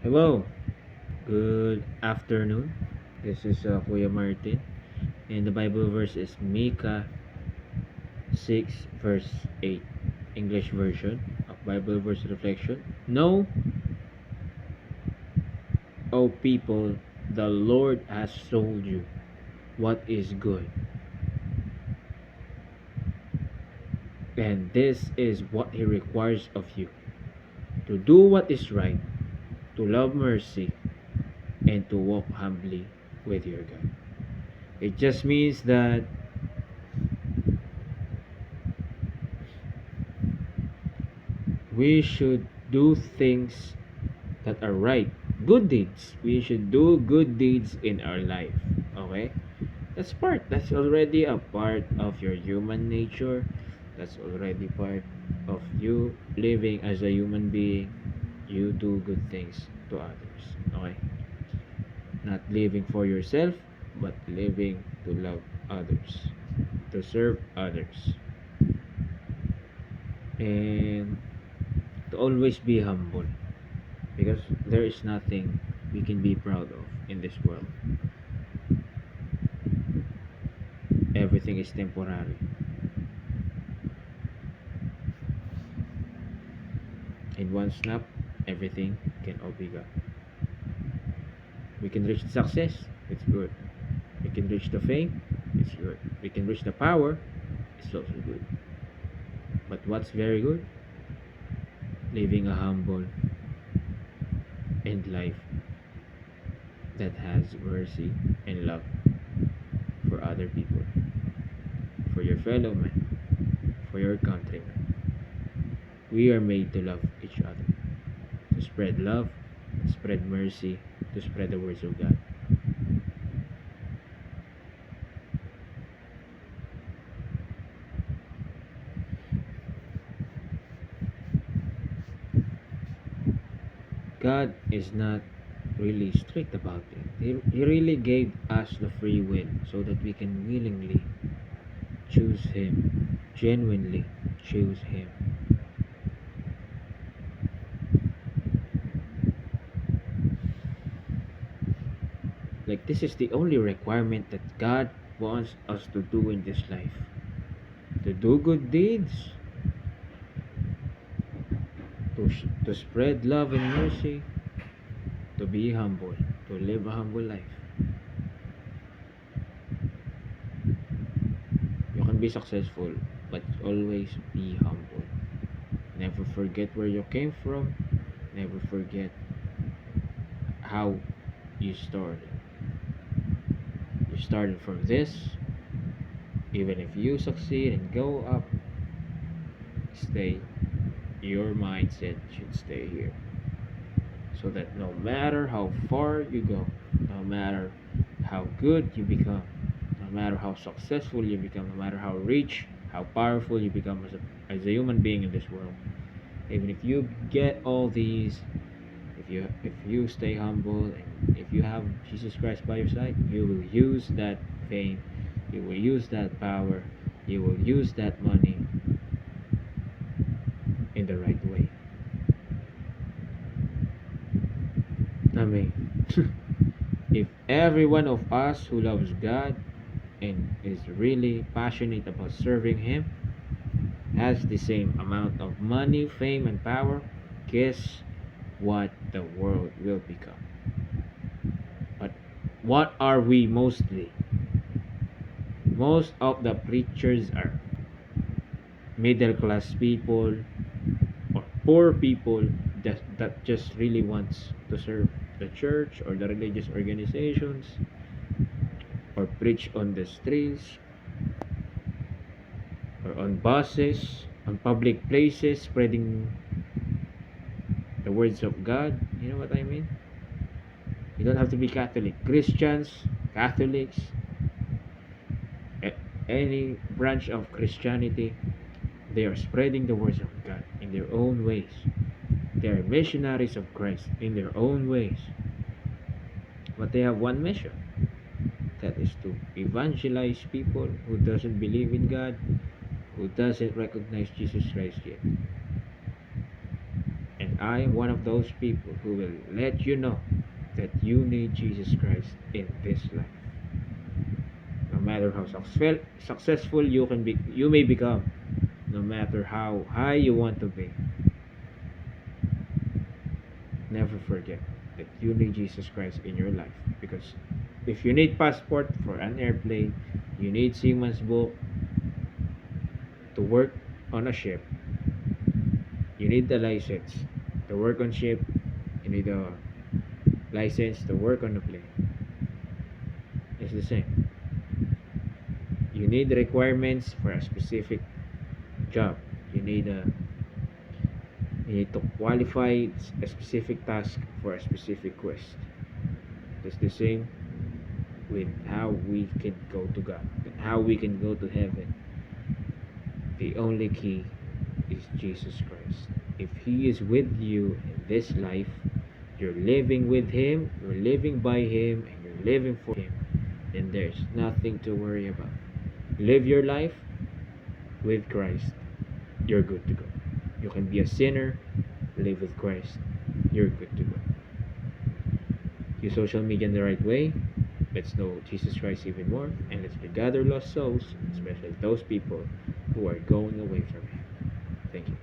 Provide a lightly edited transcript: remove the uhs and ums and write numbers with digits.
Hello, good afternoon. This is Kuya Martin, and the Bible verse is Micah 6, verse 8, English version of Bible verse reflection. Know, O people, the Lord has told you what is good, and this is what He requires of you to do what is right, to love mercy, and to walk humbly with your God. It just means that we should do things that are right. Good deeds. We should do good deeds in our life. Okay? That's already a part of your human nature. That's already part of you living as a human being. You do good things to others. Okay? Not living for yourself, but living to love others, to serve others, and to always be humble, because there is nothing we can be proud of in this world. Everything is temporary. In one snap, everything can all be gone. We can reach success, it's good. We can reach the fame, it's good. We can reach the power, it's also good. But what's very good? Living a humble and life that has mercy and love for other people, for your fellow man, for your countrymen. We are made to love each other, to spread love, to spread mercy, to spread the words of God. God is not really strict about it. He really gave us the free will so that we can willingly choose Him, genuinely choose Him. Like, this is the only requirement that God wants us to do in this life: to do good deeds, to spread love and mercy, to be humble, to live a humble life. You can be successful, but always be humble. Never forget where you came from. Never forget how you started. You started from this. Even if you succeed and go up, stay. Your mindset should stay here. So that no matter how far you go, no matter how good you become, no matter how successful you become, no matter how rich, how powerful you become as a human being in this world, even if you get all these, if you stay humble, and if you have Jesus Christ by your side, you will use that fame, you will use that power, you will use that money in the right way. I mean, if every one of us who loves God and is really passionate about serving Him has the same amount of money, fame, and power, guess what the world will become? But what are we mostly? Most of the preachers are middle class people or poor people that just really wants to serve the church or the religious organizations, or preach on the streets or on buses, on public places, spreading the words of God. You know what I mean? You don't have to be Catholic. Christians, Catholics, any branch of Christianity, they are spreading the words of God in their own ways. They are missionaries of Christ in their own ways. But they have one mission. That is to evangelize people who doesn't believe in God, who doesn't recognize Jesus Christ yet. And I am one of those people who will let you know that you need Jesus Christ in this life. No matter how successful you may become, no matter how high you want to be, never forget that you need Jesus Christ in your life. Because if you need passport for an airplane, you need seaman's book to work on a ship, you need the license to work on ship, you need a license to work on the plane. It's the same. You need requirements for a specific job. You need a you need to qualify a specific task for a specific quest. It's the same with how we can go to God, how we can go to heaven. The only key is Jesus Christ. If He is with you in this life, you're living with Him, you're living by Him, and you're living for Him, then there's nothing to worry about. Live your life with Christ, you're good to go. You can be a sinner, live with Christ, you're good to go. Use social media in the right way. Let's know Jesus Christ even more, and let's gather lost souls, especially those people who are going away from Him. Thank you.